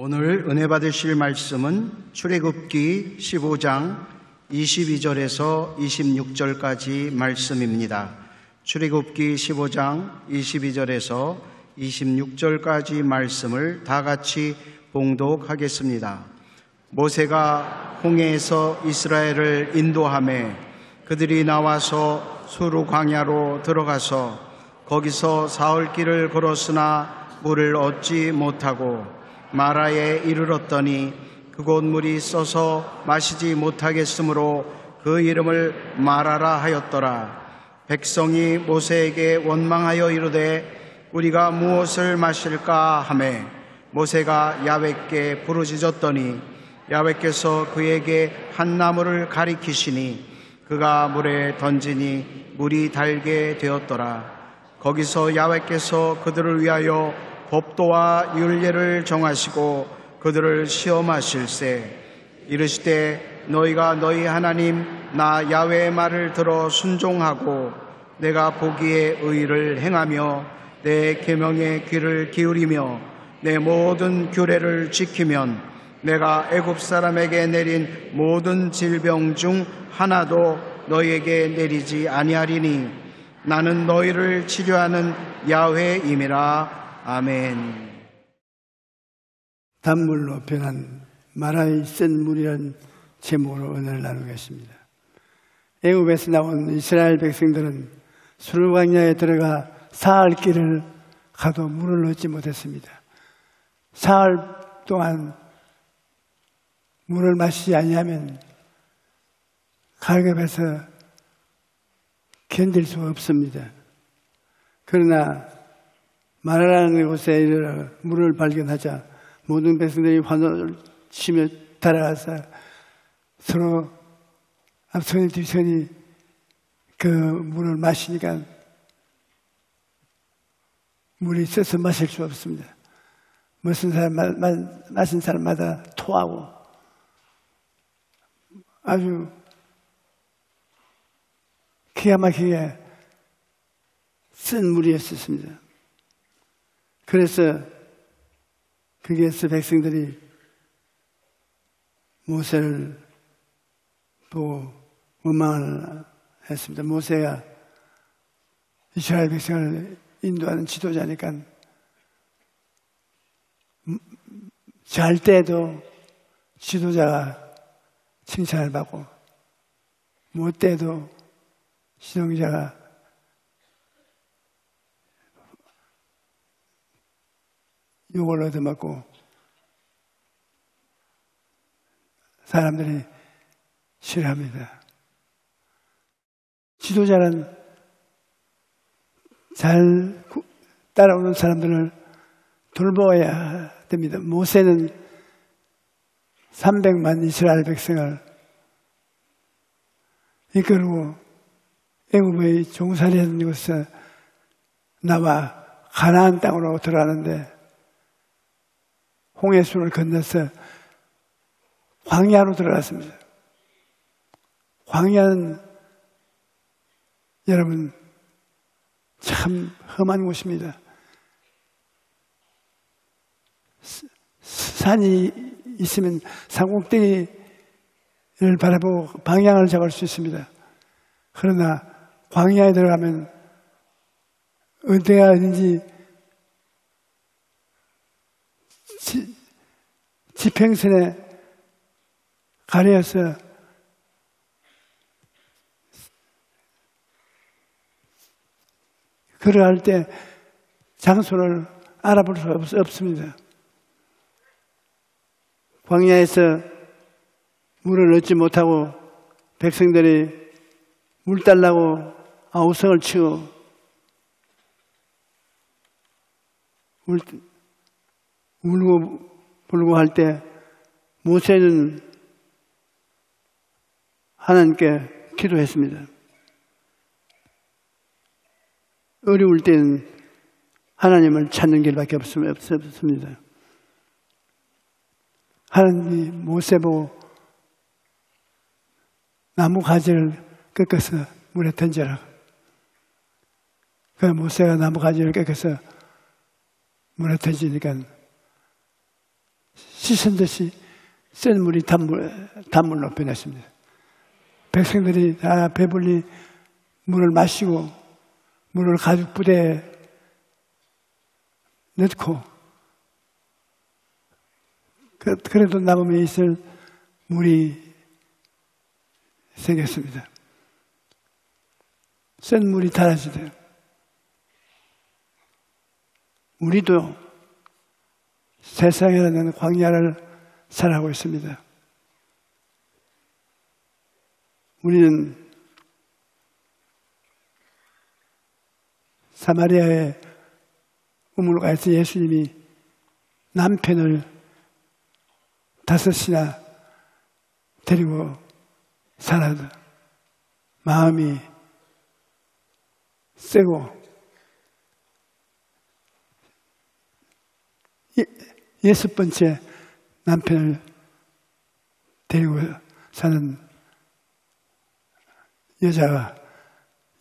오늘 은혜 받으실 말씀은 출애굽기 15장 22절에서 26절까지 말씀입니다. 출애굽기 15장 22절에서 26절까지 말씀을 다 같이 봉독하겠습니다. 모세가 홍해에서 이스라엘을 인도하매 그들이 나와서 수르 광야로 들어가서 거기서 사흘길을 걸었으나 물을 얻지 못하고 마라에 이르렀더니 그곳 물이 써서 마시지 못하겠으므로 그 이름을 마라라 하였더라. 백성이 모세에게 원망하여 이르되 우리가 무엇을 마실까 하매 모세가 야훼께 부르짖었더니 야훼께서 그에게 한 나무를 가리키시니 그가 물에 던지니 물이 달게 되었더라. 거기서 야훼께서 그들을 위하여 법도와 율례를 정하시고 그들을 시험하실세 이르시되 너희가 너희 하나님 나 야훼의 말을 들어 순종하고 내가 보기에 의를 행하며 내 계명에 귀를 기울이며 내 모든 규례를 지키면 내가 애굽 사람에게 내린 모든 질병 중 하나도 너희에게 내리지 아니하리니 나는 너희를 치료하는 야훼임이라. 아멘. 단물로 변한 마라의 쓴 물이라는 제목으로 은혜를 나누겠습니다. 애굽에서 나온 이스라엘 백성들은 수르 광야에 들어가 사흘 길을 가도 물을 얻지 못했습니다. 사흘 동안 물을 마시지 아니하면 갈급해서 견딜 수 없습니다. 그러나 마라라는 곳에 이르러 물을 발견하자 모든 백성들이 환호를 치며 달아가서 서로 앞선이 뒤선이 그 물을 마시니까 물이 써서 마실 수 없습니다. 무슨 사람 마신 사람마다 토하고 아주 기가 막히게 쓴 물이었습니다. 그래서 거기에서 백성들이 모세를 보고 원망을 했습니다. 모세가 이스라엘 백성을 인도하는 지도자니까 잘 때도 지도자가 칭찬을 받고 못 때도 지도자가 욕을 얻어맞고 사람들이 싫어합니다. 지도자는 잘 따라오는 사람들을 돌보아야 됩니다. 모세는 300만 이스라엘 백성을 이끌고 애굽의 종살이하는 곳에서 나와 가나안 땅으로 들어가는데 홍해수를 건너서 광야로 들어갔습니다. 광야는 여러분 참 험한 곳입니다. 산이 있으면 산꼭대기를 바라보고 방향을 잡을 수 있습니다. 그러나 광야에 들어가면 어디가 어딘지 지평선에 가려서 걸어갈 때 장소를 알아볼 수 없습니다. 광야에서 물을 얻지 못하고 백성들이 물 달라고 아우성을 치고 울고 불고 할 때 모세는 하나님께 기도했습니다. 어려울 때는 하나님을 찾는 길밖에 없습니다. 하나님이 모세 보고 나무 가지를 꺾어서 물에 던져라. 그 모세가 나무 가지를 꺾어서 물에 던지니까 씻은 듯이 센 물이 단물로 변했습니다. 백성들이 다 배불리 물을 마시고 물을 가죽 부대에 넣고 그래도 남음에 있을 물이 생겼습니다. 센 물이 달아지대요. 우리도 세상이라는 광야를 살아가고 있습니다. 우리는 사마리아에 우물가에서 예수님이 남편을 5이나 데리고 살아도 마음이 세고 6번째 남편을 데리고 사는 여자가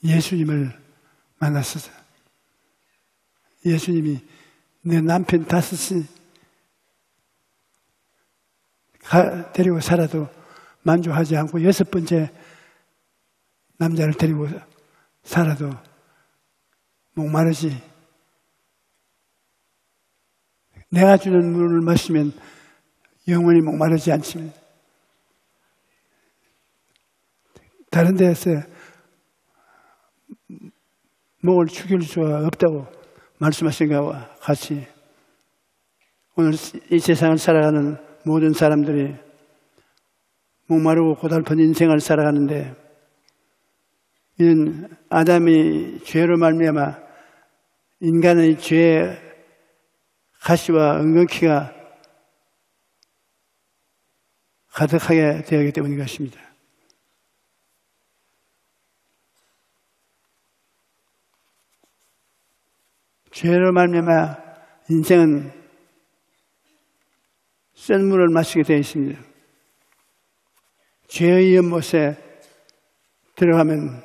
예수님을 만났어요. 예수님이 내 남편 5이 데리고 살아도 만족하지 않고 6번째 남자를 데리고 살아도 목마르지. 내가 주는 물을 마시면 영원히 목마르지 않지만 다른 데에서 목을 죽일 수가 없다고 말씀하신 것과 같이 오늘 이 세상을 살아가는 모든 사람들이 목마르고 고달픈 인생을 살아가는데 이는 아담이 죄로 말미암아 인간의 죄의 가시와 은근키가 가득하게 되었기 때문인 것입니다. 죄로 말미암아 인생은 센 물을 마시게 되어 있습니다. 죄의 연못에 들어가면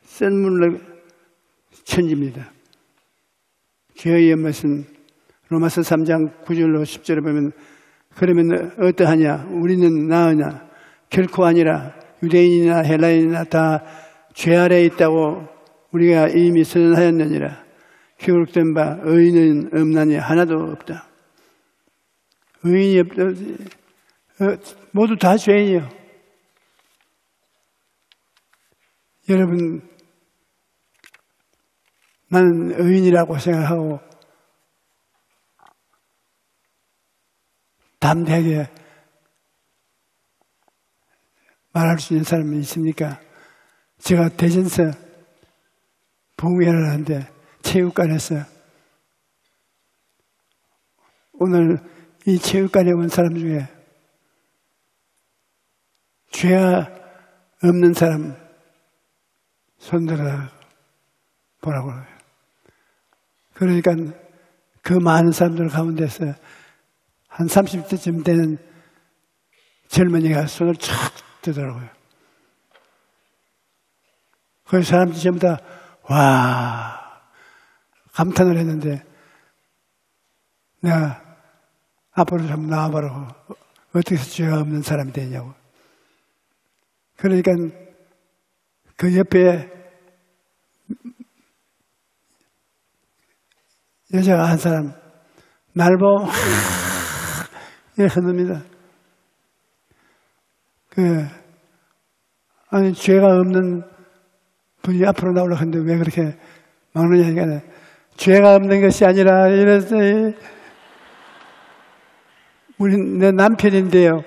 센 물로 천집니다. 죄의 연못은 로마서 3장 9절로 10절에 보면 그러면 어떠하냐? 우리는 나으냐? 결코 아니라 유대인이나 헬라인이나 다 죄 아래에 있다고 우리가 이미 선언하였느니라. 기록된 바 의인은 없나니 하나도 없다. 의인이 없다. 모두 다 죄인이요. 여러분, 나는 의인이라고 생각하고 담대하게 말할 수 있는 사람이 있습니까? 제가 대전서 부흥회를 하는데 체육관에서 오늘 이 체육관에 온 사람 중에 죄가 없는 사람 손들어 보라고 해요. 그러니까 그 많은 사람들 가운데서 한 30대쯤 되는 젊은이가 손을 촥 뜨더라고요. 그 사람들이 전부 다 와 감탄을 했는데 내가 앞으로 좀 나와보라고 어떻게 해서 죄가 없는 사람이 되냐고. 그러니까 그 옆에 여자가 한 사람 날 보고 이렇게 흔듭니다. 아니 죄가 없는 분이 앞으로 나오려고 하는데 왜 그렇게 막느냐. 죄가 없는 것이 아니라 이랬어요. 내 남편인데요.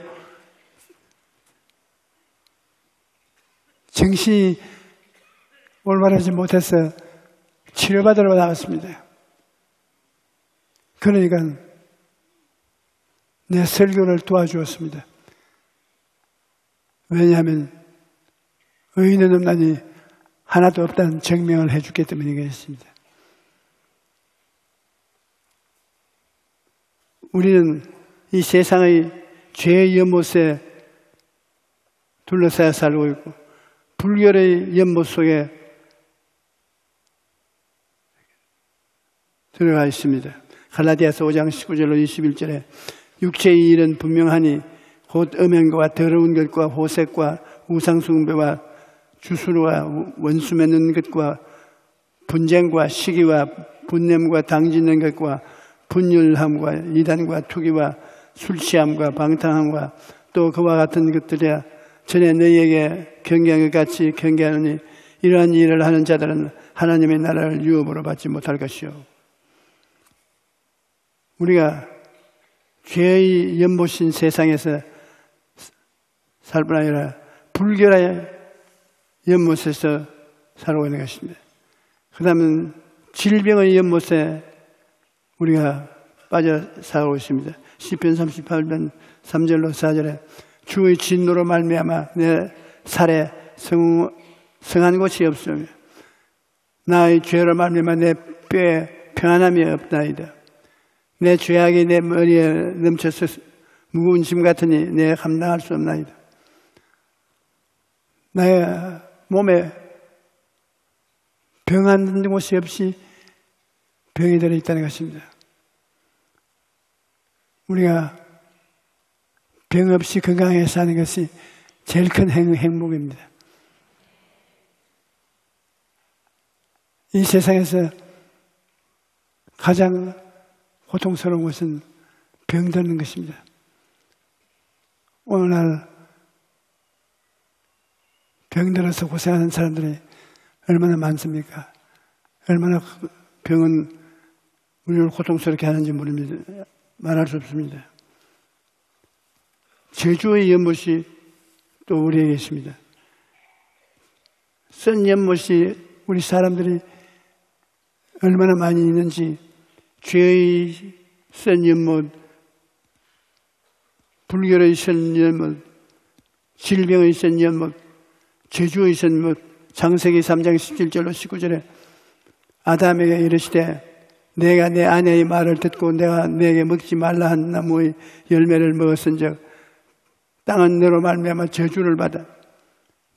정신이 올바르지 못해서 치료받으러 나왔습니다. 그러니까 내 설교를 도와주었습니다. 왜냐하면 의인은 없나니 하나도 없다는 증명을 해주기 때문이겠습니다. 우리는 이 세상의 죄의 연못에 둘러싸여 살고 있고 불결의 연못 속에 들어가 있습니다. 갈라디아서 5장 19절로 21절에 육체의 일은 분명하니 곧 음행과 더러운 것과 호색과 우상숭배와 주술과 원수 맺는 것과 분쟁과 시기와 분냄과 당짓는 것과 분열함과 이단과 투기와 술취함과 방탕함과 또 그와 같은 것들이야 전에 너희에게 경계한 것 같이 경계하느니 이러한 일을 하는 자들은 하나님의 나라를 유업으로 받지 못할 것이요. 우리가 죄의 연못인 세상에서 살 뿐 아니라 불결의 연못에서 살고 있는 것입니다. 그 다음은 질병의 연못에 우리가 빠져 살고 있습니다. 시편 38편 3절로 4절에 주의 진노로 말미암아 내 살에 성한 곳이 없으며 나의 죄로 말미암아 내 뼈에 평안함이 없나이다. 내 죄악이 내 머리에 넘쳐서 무거운 짐 같으니 내가 감당할 수 없나이다. 나의 몸에 병하는 곳이 없이 병이 들어있다는 것입니다. 우리가 병 없이 건강하게 사는 것이 제일 큰 행복입니다. 이 세상에서 가장 고통스러운 것은 병드는 것입니다. 오늘날 병들어서 고생하는 사람들이 얼마나 많습니까? 얼마나 병은 우리를 고통스럽게 하는지 모릅니다. 말할 수 없습니다. 제주의 연못이 또 우리에게 있습니다. 쓴 연못이 우리 사람들이 얼마나 많이 있는지 죄의 쓴 연못, 불결의 쓴 연못, 질병의 쓴 연못, 제주의 쓴 연못, 창세기 3장 17절로 19절에 아담에게 이르시되 내가 내 아내의 말을 듣고 내가 내게 먹지 말라 한 나무의 열매를 먹었은즉 땅은 너로 말미암아 저주를 받아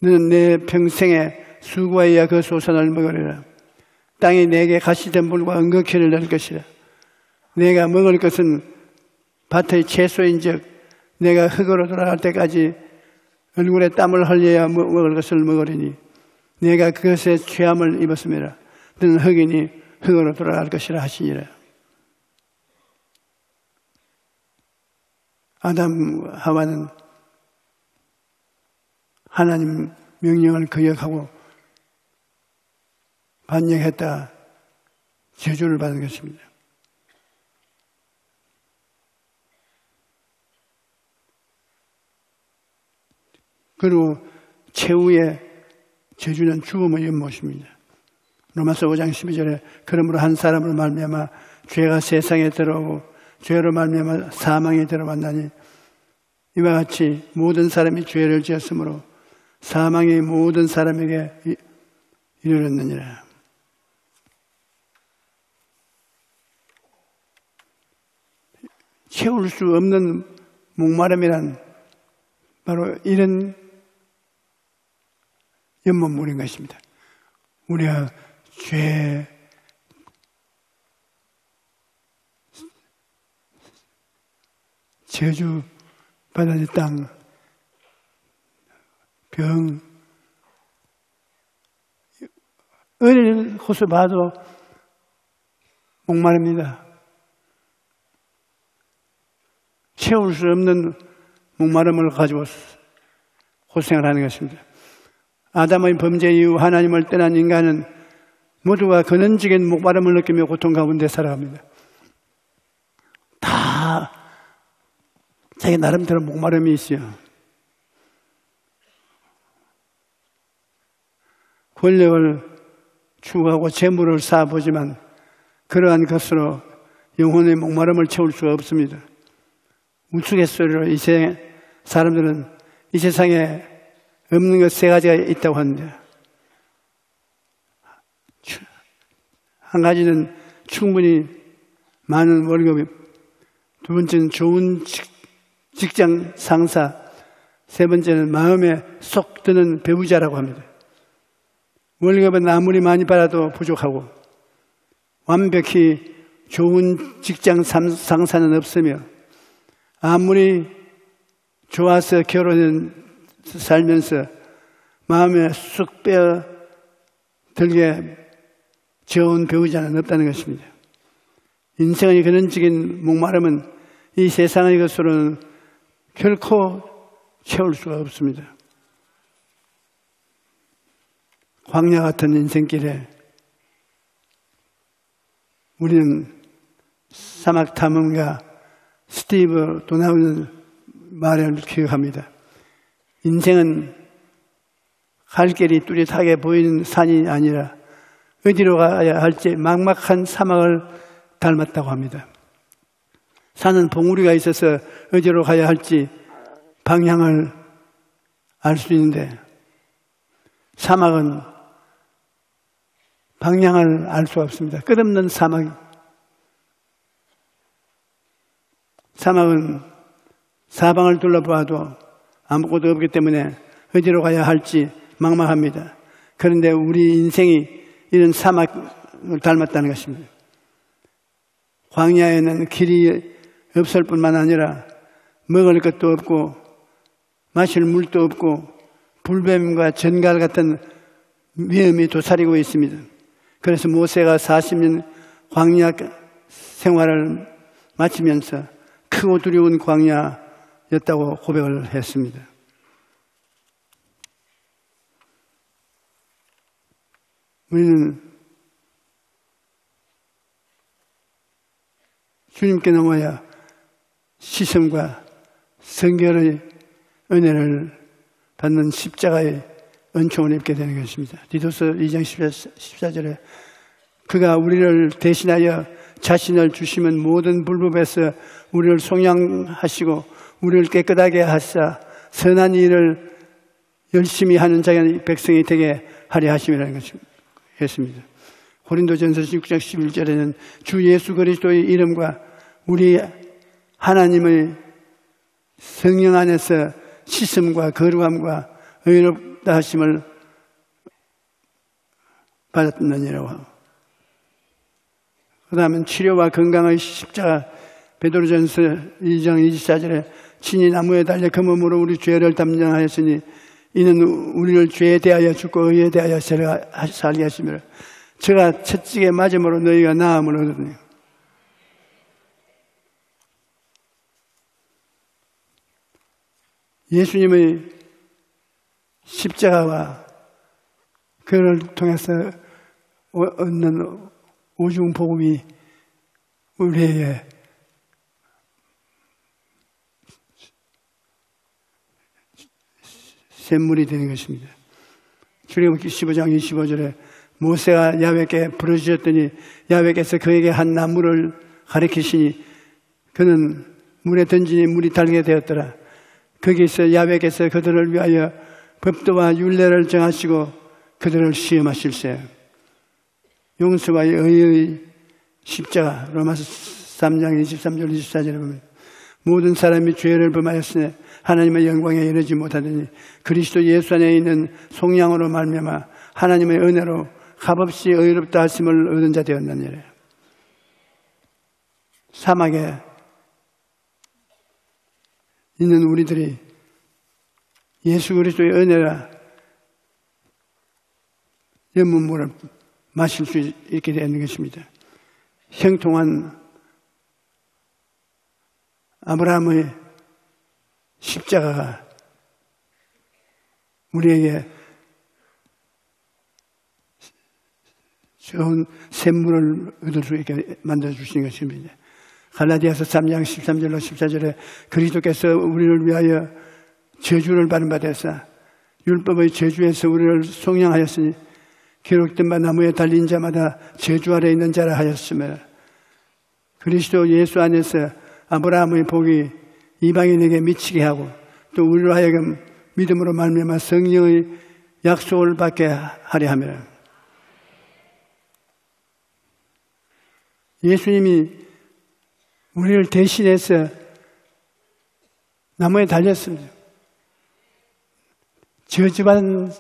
너는 내 평생에 수고하여 그 소산을 먹으리라. 땅이 내게 가시덤불과 은거키를 낼 것이라. 내가 먹을 것은 밭의 채소인즉 내가 흙으로 돌아갈 때까지 얼굴에 땀을 흘려야 먹을 것을 먹으리니 내가 그것에 죄함을 입었음이라. 너는 흙이니 흙으로 돌아갈 것이라 하시니라. 아담 하와는 하나님 명령을 거역하고 반역했다가 저주를 받은 것입니다. 그리고 최후의 저주는 죽음의 연못입니다. 로마서 5장 12절에 그러므로 한 사람으로 말미암아 죄가 세상에 들어오고 죄로 말미암아 사망에 들어왔나니 이와 같이 모든 사람이 죄를 지었으므로 사망이 모든 사람에게 이르렀느니라. 채울 수 없는 목마름이란 바로 이런 연못물인 것입니다. 우리가 죄, 저주 받은 땅, 병, 어느 곳을 봐도 목마릅니다. 채울 수 없는 목마름을 가지고 고생을 하는 것입니다. 아담의 범죄 이후 하나님을 떠난 인간은 모두가 근원적인 목마름을 느끼며 고통 가운데 살아갑니다. 다 자기 나름대로 목마름이 있어요. 권력을 추구하고 재물을 쌓아보지만 그러한 것으로 영혼의 목마름을 채울 수가 없습니다. 우스갯소리로 이 사람들은 이 세상에 없는 것 세 가지가 있다고 합니다. 한 가지는 충분히 많은 월급, 두 번째는 좋은 직장 상사, 세 번째는 마음에 쏙 드는 배우자라고 합니다. 월급은 아무리 많이 받아도 부족하고 완벽히 좋은 직장 상사는 없으며 아무리 좋아서 살면서 마음에 쑥 빼어 들게 좋은 배우자는 없다는 것입니다. 인생의 근원적인 목마름은 이 세상의 것으로는 결코 채울 수가 없습니다. 광야 같은 인생길에 우리는 사막 탐험가 스티브 도나우의 말을 기억합니다. 인생은 갈 길이 뚜렷하게 보이는 산이 아니라 어디로 가야 할지 막막한 사막을 닮았다고 합니다. 산은 봉우리가 있어서 어디로 가야 할지 방향을 알 수 있는데 사막은 방향을 알 수 없습니다. 끝없는 사막은 사방을 둘러보아도 아무것도 없기 때문에 어디로 가야 할지 막막합니다. 그런데 우리 인생이 이런 사막을 닮았다는 것입니다. 광야에는 길이 없을 뿐만 아니라 먹을 것도 없고 마실 물도 없고 불뱀과 전갈 같은 위험이 도사리고 있습니다. 그래서 모세가 40년 광야 생활을 마치면서 크고 두려운 광야였다고 고백을 했습니다. 우리는 주님께 넘어야 시험과 성결의 은혜를 받는 십자가의 은총을 입게 되는 것입니다. 디도서 2장 14절에 그가 우리를 대신하여 자신을 주시면 모든 불법에서 우리를 속량하시고 우리를 깨끗하게 하사 선한 일을 열심히 하는 자의 백성이 되게 하려 하심이라는 것입니다. 고린도전서 6장 11절에는 주 예수 그리스도의 이름과 우리 하나님의 성령 안에서 씻음과 거룩함과 의롭다 하심을 받았느니라고 하고, 그 다음에 치료와 건강의 십자가, 베드로전서 2장 24절에 친히 나무에 달려 그 몸으로 우리 죄를 담당하였으니 이는 우리를 죄에 대하여 죽고 의에 대하여 살게 하시며 저가 채찍에 맞음으로 너희가 나음을 얻으니. 예수님의 십자가와 그를 통해서 얻는 오중 복음이 우리에게 샘물이 되는 것입니다. 출애굽기 15장 25절에 모세가 야훼께 부르짖었더니 야훼께서 그에게 한 나무를 가리키시니 그는 물에 던지니 물이 달게 되었더라. 거기서 야훼께서 그들을 위하여 법도와 율례를 정하시고 그들을 시험하실세. 용서와 의의 십자가, 로마서 3장 23절 24절에 보면 모든 사람이 죄를 범하였으니 하나님의 영광에 이르지 못하더니 그리스도 예수 안에 있는 속량으로 말미암아 하나님의 은혜로 값없이 의롭다 하심을 얻은 자 되었느니라. 사막에 있는 우리들이 예수 그리스도의 은혜라 연문물을 마실 수 있게 되는 것입니다. 형통한 아브라함의 십자가가 우리에게 좋은 샘물을 얻을 수 있게 만들어주시는 것입니다. 갈라디아서 3장 13절로 14절에 그리스도께서 우리를 위하여 저주를 받은 바 되사 율법의 저주에서 우리를 속량하였으니 기록된 바 나무에 달린 자마다 저주 아래 있는 자라 하였으며 그리스도 예수 안에서 아브라함의 복이 이방인에게 미치게 하고 또 우리로 하여금 믿음으로 말미암아 성령의 약속을 받게 하려 함이라. 예수님이 우리를 대신해서 나무에 달렸습니다. 저주받은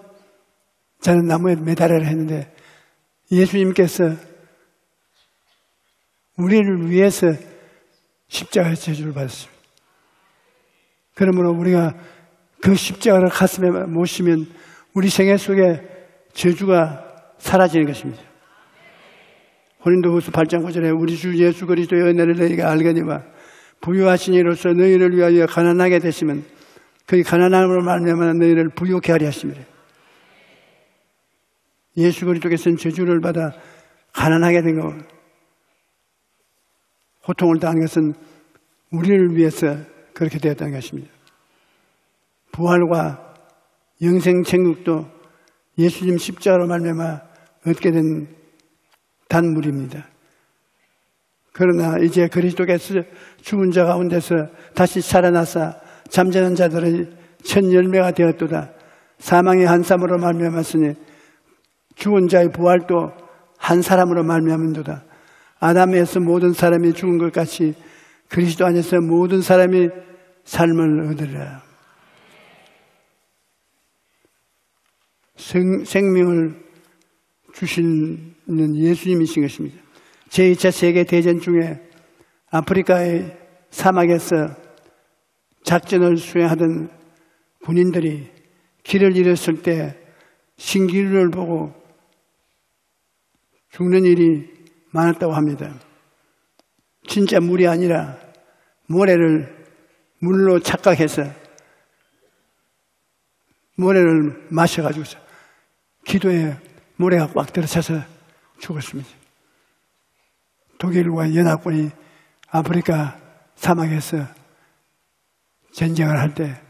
자는 나무에 매달으라 했는데 예수님께서 우리를 위해서 십자가의 저주를 받았습니다. 그러므로 우리가 그 십자가를 가슴에 모시면 우리 생애 속에 저주가 사라지는 것입니다. 고린도후서 8장 9절에 우리 주 예수 그리스도의 은혜를 너희가 알거니와 부유하신 이로써 너희를 위하여 가난하게 되시면 그의 가난함으로 말미암아 너희를 부유케 하리 하심이라. 예수 그리스도께서는 저주를 받아 가난하게 된 것, 고통을 당한 것은 우리를 위해서 그렇게 되었다는 것입니다. 부활과 영생 천국도 예수님 십자가로 말미암아 얻게 된 단물입니다. 그러나 이제 그리스도께서 죽은 자 가운데서 다시 살아나사 잠자는 자들의 첫 열매가 되었도다. 사망의 한 사람으로 말미암았으니 죽은 자의 부활도 한 사람으로 말미암은도다. 아담에서 모든 사람이 죽은 것 같이 그리스도 안에서 모든 사람이 삶을 얻으리라. 생명을 주시는 예수님이신 것입니다. 제2차 세계대전 중에 아프리카의 사막에서 작전을 수행하던 군인들이 길을 잃었을 때 신기루를 보고 죽는 일이 많았다고 합니다. 진짜 물이 아니라 모래를 물로 착각해서 모래를 마셔가지고 기도에 모래가 꽉 들어차서 죽었습니다. 독일과 연합군이 아프리카 사막에서 전쟁을 할 때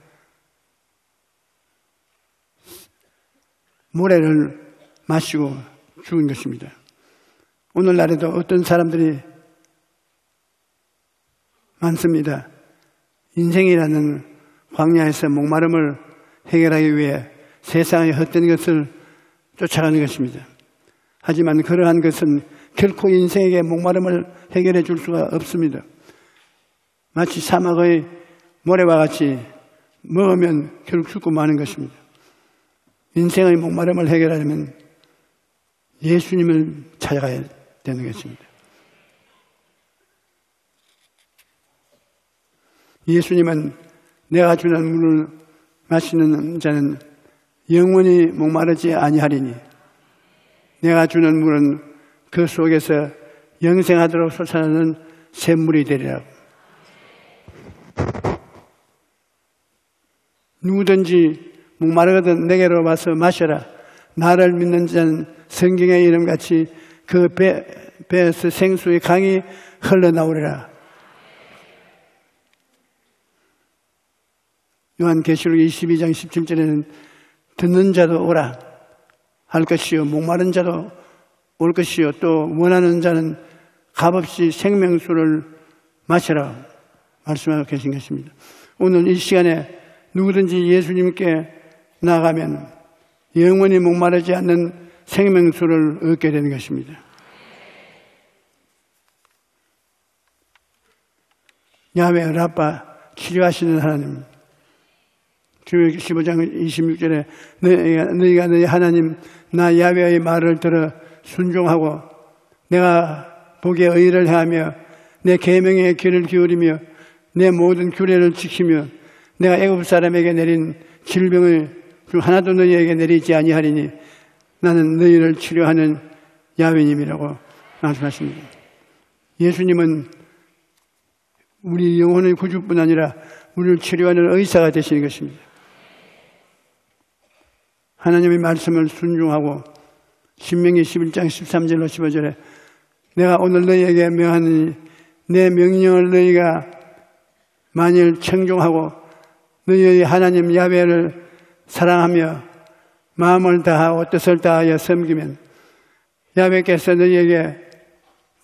모래를 마시고 죽은 것입니다. 오늘날에도 어떤 사람들이 많습니다. 인생이라는 광야에서 목마름을 해결하기 위해 세상의 헛된 것을 쫓아가는 것입니다. 하지만 그러한 것은 결코 인생에게 목마름을 해결해 줄 수가 없습니다. 마치 사막의 모래와 같이 먹으면 결국 죽고 마는 것입니다. 인생의 목마름을 해결하려면 예수님을 찾아가야 되는 것입니다. 예수님은 내가 주는 물을 마시는 자는 영원히 목마르지 아니하리니 내가 주는 물은 그 속에서 영생하도록 솟아나는 샘물이 되리라. 누구든지 목마르거든 내게로 와서 마셔라. 나를 믿는 자는 성경의 이름같이 그 배에서 생수의 강이 흘러나오리라. 요한계시록 22장 17절에는 듣는 자도 오라 할 것이요 목마른 자도 올 것이요 또 원하는 자는 값없이 생명수를 마시라 말씀하고 계신 것입니다. 오늘 이 시간에 누구든지 예수님께 나가면 영원히 목마르지 않는 생명수를 얻게 되는 것입니다. 야훼 라파 치료하시는 하나님, 주의 15장 26절에 너희가 너희 하나님 나 야훼의 말을 들어 순종하고 내가 보기에 의를 행하며 내 계명에 귀를 기울이며 내 모든 규례를 지키며 내가 애굽 사람에게 내린 질병을 중 하나도 너희에게 내리지 아니하리니 나는 너희를 치료하는 야훼님이라고 말씀하십니다. 예수님은 우리 영혼의 구주뿐 아니라 우리를 치료하는 의사가 되시는 것입니다. 하나님의 말씀을 순종하고 신명기 11장 13절로 15절에 내가 오늘 너희에게 명하니 내 명령을 너희가 만일 청종하고 너희의 하나님 야훼를 사랑하며 마음을 다하고 뜻을 다하여 섬기면 야훼께서 너희에게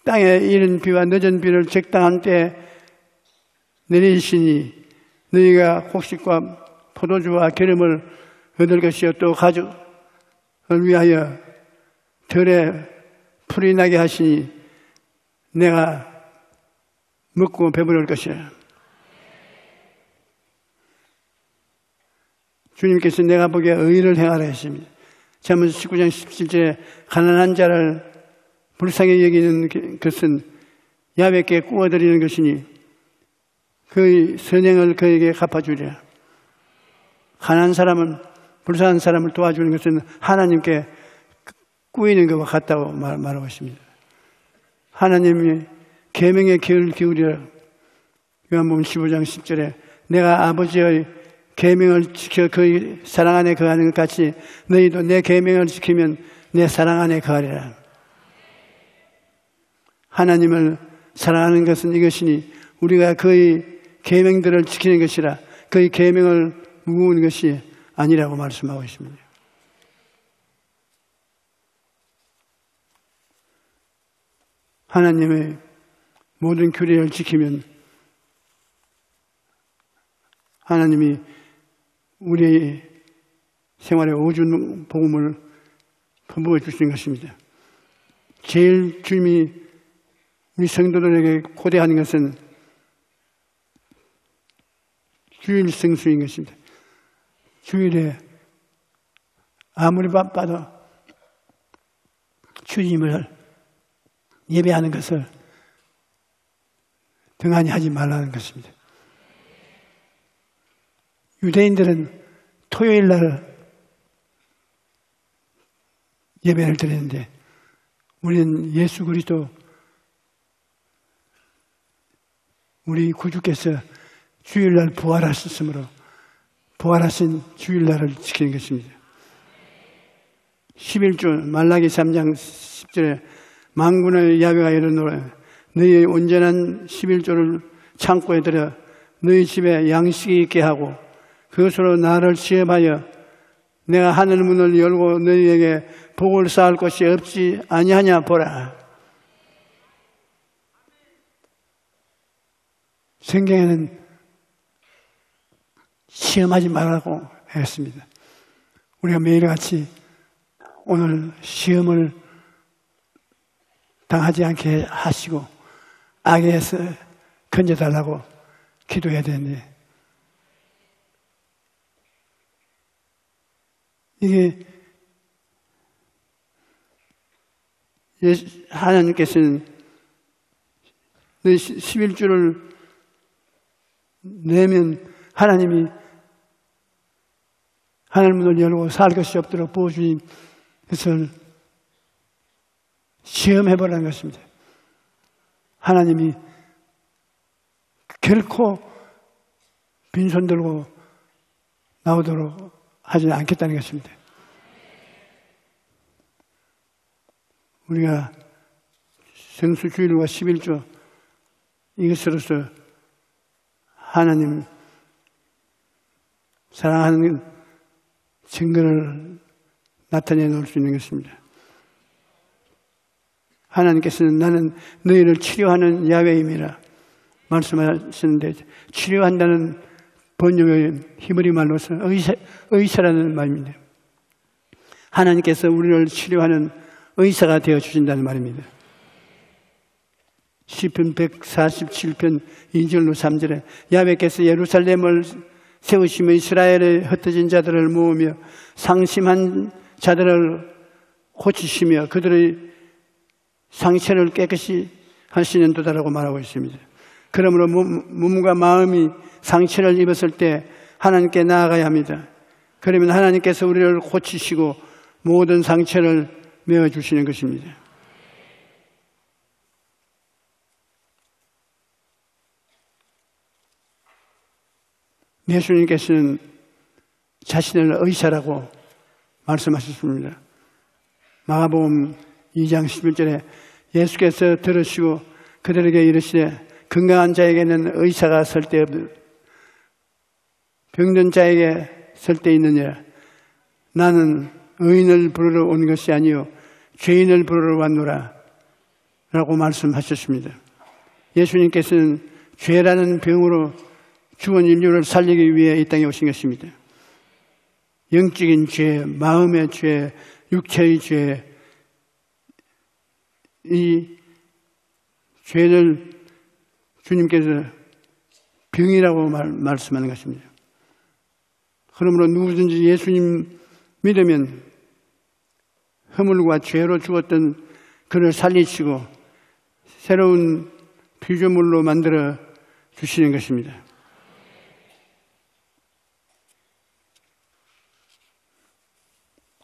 땅에 이른 비와 늦은 비를 적당한 때에 내리시니 너희가 곡식과 포도주와 기름을 얻을 것이요 또 가죽을 위하여 들에 풀이 나게 하시니 내가 먹고 배부를 것이라. 주님께서 내가 보기에 의를 행하라 했습니다. 잠언 19장 17절에 가난한 자를 불쌍히 여기는 것은 야훼께 구워드리는 것이니 그의 선행을 그에게 갚아주리라. 가난한 사람은, 불쌍한 사람을 도와주는 것은 하나님께 꾸이는 것과 같다고 말하고 있습니다. 하나님이 계명에 귀를 기울이라. 요한복음 15장 10절에 내가 아버지의 계명을 지켜 그의 사랑 안에 거하는 것 같이 너희도 내 계명을 지키면 내 사랑 안에 거하리라. 하나님을 사랑하는 것은 이것이니 우리가 그의 계명들을 지키는 것이라. 그의 계명을 무거운 것이 아니라고 말씀하고 있습니다. 하나님의 모든 규례를 지키면 하나님이 우리의 생활에 오준 복음을 부어 주시는 것입니다. 제일 주님이 우리 성도들에게 고대하는 것은 주일 성수인 것입니다. 주일에 아무리 바빠도 주님을 예배하는 것을 등한히 하지 말라는 것입니다. 유대인들은 토요일 날 예배를 드리는데 우리는 예수 그리스도 우리 구주께서 주일날 부활하셨으므로 부활하신 주일날을 지키는 것입니다. 11조 말라기 3장 10절에 만군의 야훼가 이르노라 너희의 온전한 11조를 창고에 들여 너희 집에 양식이 있게 하고 그것으로 나를 시험하여 내가 하늘 문을 열고 너희에게 복을 쌓을 것이 없지 아니하냐 보라. 성경에는 시험하지 말라고 했습니다. 우리가 매일같이 오늘 시험을 당하지 않게 하시고 악에서 건져달라고 기도해야 되는데 이게 하나님께서는 너희 11주를 내면 하나님이 하늘 문을 열고 살 것이 없도록 부어주신 것을 시험해보라는 것입니다. 하나님이 결코 빈손 들고 나오도록 하지 않겠다는 것입니다. 우리가 성수주일과 11조 이것으로서 하나님 사랑하는 증거를 나타내 놓을 수 있는 것입니다. 하나님께서는 나는 너희를 치료하는 야훼임이라 말씀하시는데 치료한다는 번역의 히브리 말로서 의사라는 말입니다. 하나님께서 우리를 치료하는 의사가 되어 주신다는 말입니다. 시편 147편 2절로 3절에 야훼께서 예루살렘을 세우시며 이스라엘의 흩어진 자들을 모으며 상심한 자들을 고치시며 그들의 상처를 깨끗이 하시는 도다라고 말하고 있습니다. 그러므로 몸과 마음이 상처를 입었을 때 하나님께 나아가야 합니다. 그러면 하나님께서 우리를 고치시고 모든 상처를 메워주시는 것입니다. 예수님께서는 자신을 의사라고 말씀하셨습니다. 마가복음 2장 11절에 예수께서 들으시고 그들에게 이르시되 건강한 자에게는 의사가 쓸데없고 병든 자에게 쓸데있느니라. 나는 의인을 부르러 온 것이 아니요 죄인을 부르러 왔노라 라고 말씀하셨습니다. 예수님께서는 죄라는 병으로 죽은 인류를 살리기 위해 이 땅에 오신 것입니다. 영적인 죄, 마음의 죄, 육체의 죄, 이 죄를 주님께서 병이라고 말씀하는 것입니다. 그러므로 누구든지 예수님 믿으면 허물과 죄로 죽었던 그를 살리시고 새로운 피조물로 만들어 주시는 것입니다.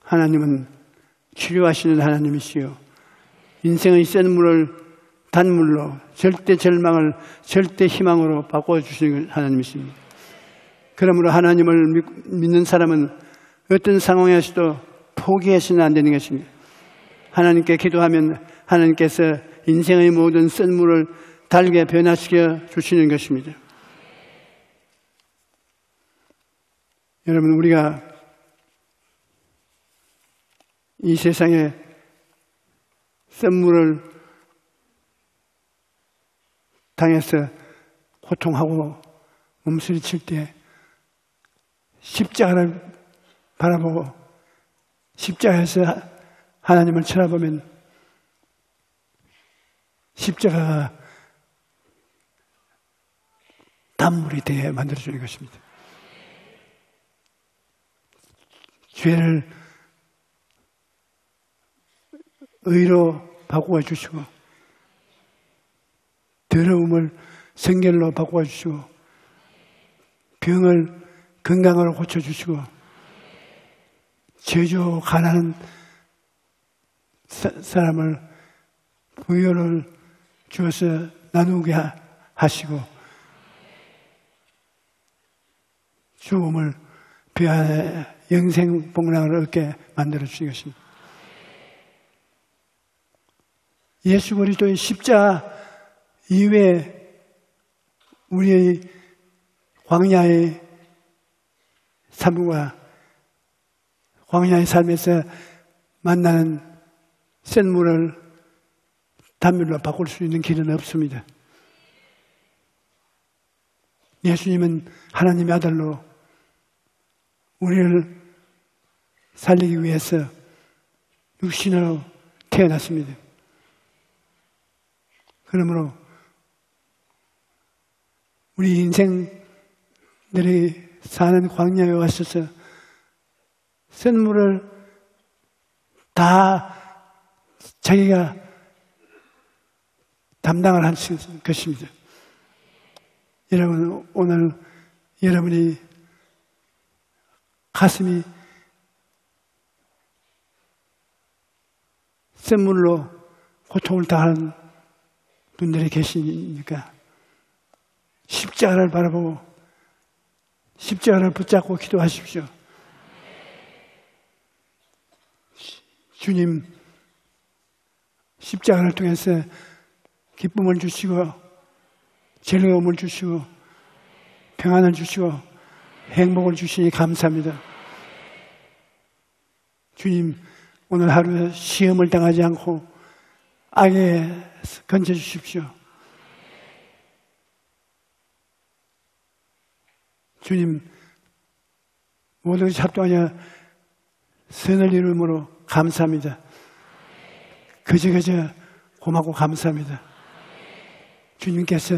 하나님은 치료하시는 하나님이시요 인생의 센 물을 단물로 절대 절망을 절대 희망으로 바꿔주시는 하나님이십니다. 그러므로 하나님을 믿는 사람은 어떤 상황에서도 포기해서는 안 되는 것입니다. 하나님께 기도하면 하나님께서 인생의 모든 센 물을 달게 변화시켜 주시는 것입니다. 여러분, 우리가 이 세상에 센 물을 당해서 고통하고 몸부림칠 때 십자가를 바라보고 십자가에서 하나님을 쳐다보면 십자가가 단물이 되게 만들어주는 것입니다. 죄를 의로 바꾸어 주시고 더러움을 성결로 바꾸어 주시고 병을 건강으로 고쳐주시고 제조 가난한 사람을 부여를 주어서 나누게 하시고 죽음을 배하여 영생 복락을 얻게 만들어 주신 것입니다. 예수 그리스도의 십자가 이외에 우리의 광야의 삶과 광야의 삶에서 만나는 센 물을 단물로 바꿀 수 있는 길은 없습니다. 예수님은 하나님의 아들로 우리를 살리기 위해서 육신으로 태어났습니다. 그러므로 우리 인생들이 사는 광야에 와서서 센 물을 다 자기가 담당을 할 것입니다. 여러분, 오늘 여러분이 가슴이 센 물로 고통을 당하는 분들이 계시니까 십자가를 바라보고 십자가를 붙잡고 기도하십시오. 주님, 십자가를 통해서 기쁨을 주시고 즐거움을 주시고 평안을 주시고 행복을 주시니 감사합니다. 주님, 오늘 하루 시험을 당하지 않고 악에 건져주십시오. 주님, 모든 것이 합동하여 선을 이루므로 감사합니다. 그저 고맙고 감사합니다. 주님께서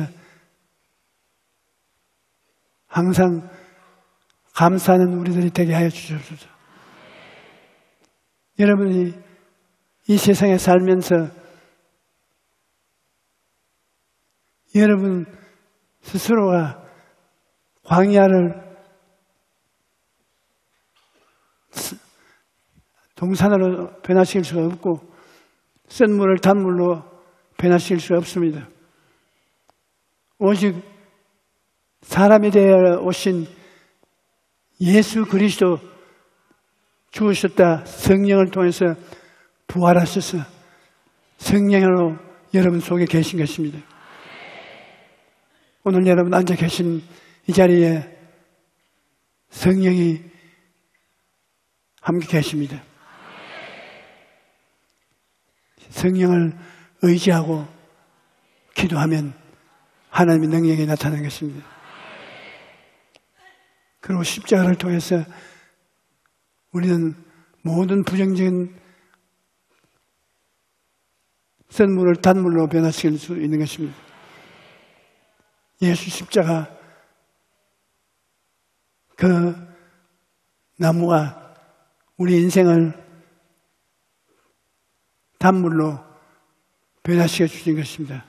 항상 감사하는 우리들이 되게 하여 주시옵소서. 여러분이 이 세상에 살면서 여러분 스스로가 광야를 동산으로 변화시킬 수가 없고 센 물을 단물로 변화시킬 수 없습니다. 오직 사람이 되어 오신 예수 그리스도 죽으셨다 성령을 통해서 부활하셔서 성령으로 여러분 속에 계신 것입니다. 오늘 여러분 앉아 계신 이 자리에 성령이 함께 계십니다. 성령을 의지하고 기도하면 하나님의 능력이 나타나는 것입니다. 그리고 십자가를 통해서 우리는 모든 부정적인 센 물을 단물로 변화시킬 수 있는 것입니다. 예수 십자가 그 나무가 우리 인생을 단물로 변화시켜 주신 것입니다.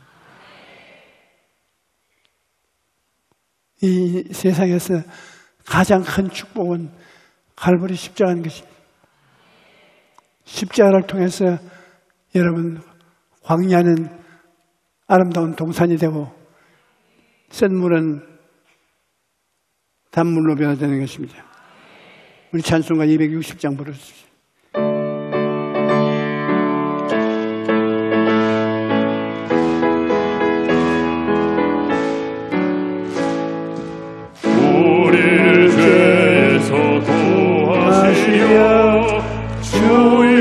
이 세상에서 가장 큰 축복은 갈보리 십자가인 것입니다. 십자가를 통해서 여러분 광야는 아름다운 동산이 되고 쓴물은 단물로 변화되는 것입니다. 우리 찬송가 260장 부르십시오. 우리를 죄에서 구하시려 주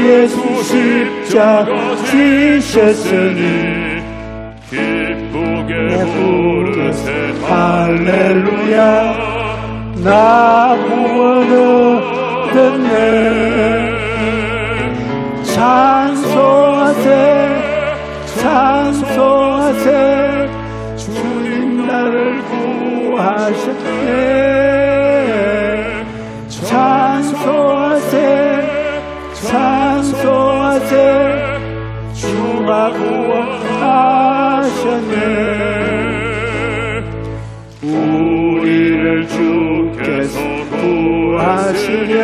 예수 십자가 지셨으니 기쁘게 부르세 할렐루야 나 구원 얻었네 찬송하세 찬송하세 주님 나를 구하셨네 찬송하세 찬송하세 주가 구원하셨네 우리를 주께서 구하시려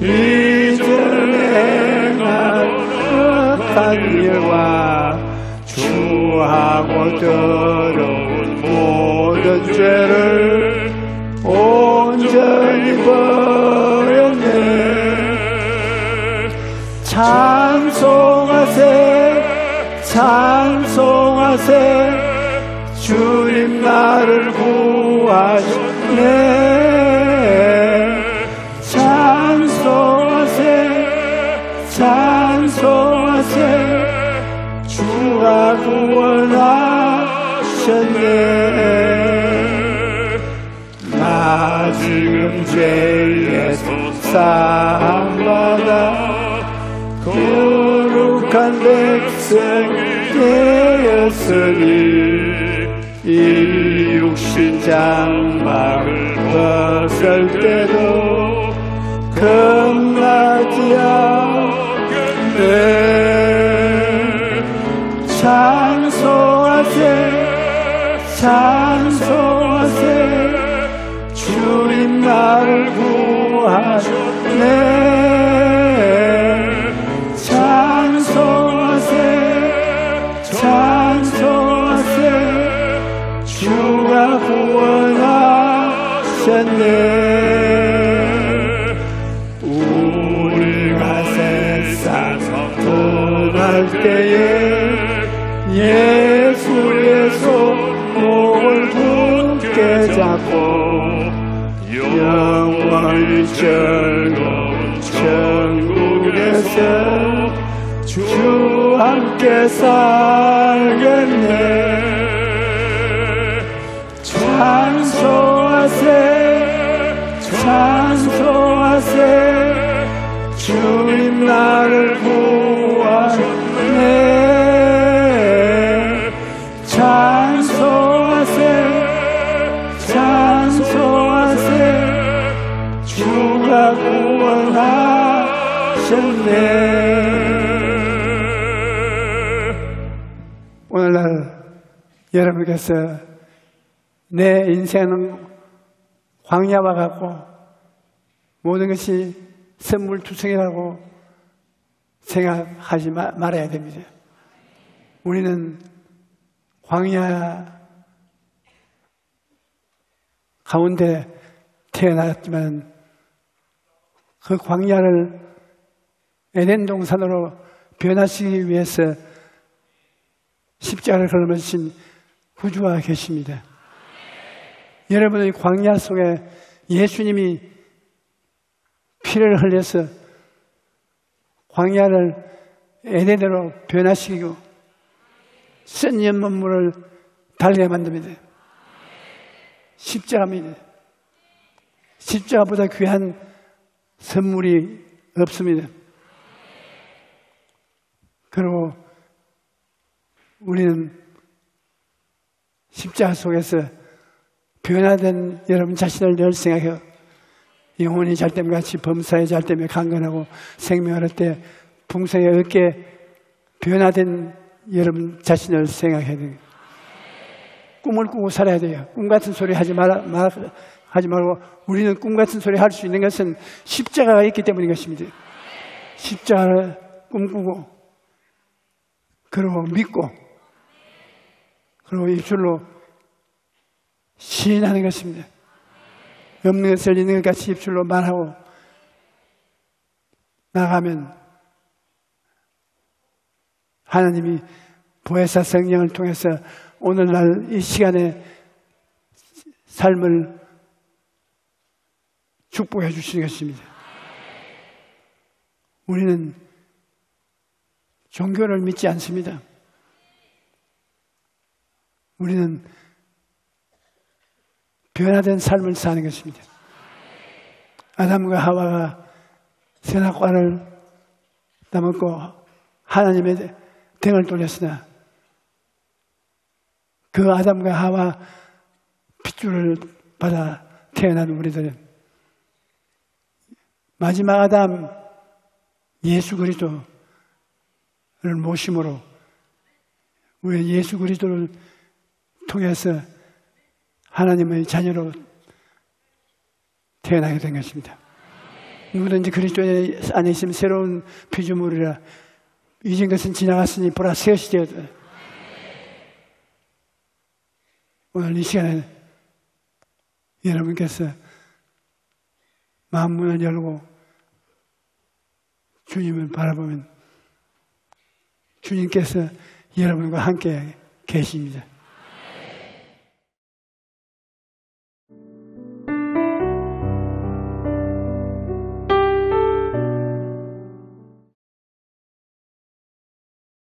이전에 행한 일과 주하고 더러운 모든 죄를 온전히 버렸네 찬송하세 찬송하세 주님 나를 구하셨네 찬송하세 찬송하세 주가 구원하셨네 나 지금 죄에서 사함받아 거룩한 백성이 되었으니 이 육신 장막을 벗을 때도 겁나지 않겠네 찬송하세 찬송하세 주님 나를 구하셨네 찬송하세 찬송하세 주가 구원하셨네 우리가 세상 떠날 때에 예수의 손목을 굳게 잡고 영원히 즐거운 천국에서 주 함께 살겠네 찬송하세 찬송하세 주님 나를 구하셨네 찬송하세 찬송하세 주가 구원하셨네 오늘날 여러분께서 내 인생은 광야와 같고 모든 것이 선물투성이라고 생각하지 말아야 됩니다. 우리는 광야 가운데 태어났지만 그 광야를 에덴 동산으로 변화시키기 위해서 십자가를 걸으신 구주가 계십니다. 여러분의 광야 속에 예수님이 피를 흘려서 광야를 에덴으로 변화시키고 쓴 연못물을 달게 만듭니다. 십자가입니다. 십자가보다 귀한 선물이 없습니다. 그리고 우리는 십자가 속에서 변화된 여러분 자신을 늘 생각해요. 영혼이 잘 때면 같이 범사에 잘 때면 강건하고 생명할 때 풍성에 얻게 변화된 여러분 자신을 생각해야 돼요. 꿈을 꾸고 살아야 돼요. 꿈 같은 소리 하지 말고 우리는 꿈 같은 소리 할 수 있는 것은 십자가가 있기 때문인 것입니다. 십자가를 꿈꾸고 그리고 믿고 그리고 입술로 시인하는 것입니다. 없는 것을 있는 것 같이 입술로 말하고 나가면 하나님이 보혜사 성령을 통해서 오늘날 이 시간에 삶을 축복해 주시는 것입니다. 우리는 종교를 믿지 않습니다. 우리는 변화된 삶을 사는 것입니다. 아담과 하와가 선악과를 따먹고 하나님의 등을 돌렸으나 그 아담과 하와 핏줄을 받아 태어난 우리들은 마지막 아담 예수 그리스도를 모심으로 우리 예수 그리스도를 통해서 하나님의 자녀로 태어나게 된 것입니다. 누구든지 그리스도 안에 있으면 새로운 피조물이라 이전 것은 지나갔으니 보라 새 것이 되었다. 오늘 이 시간에 여러분께서 마음 문을 열고 주님을 바라보면 주님께서 여러분과 함께 계십니다.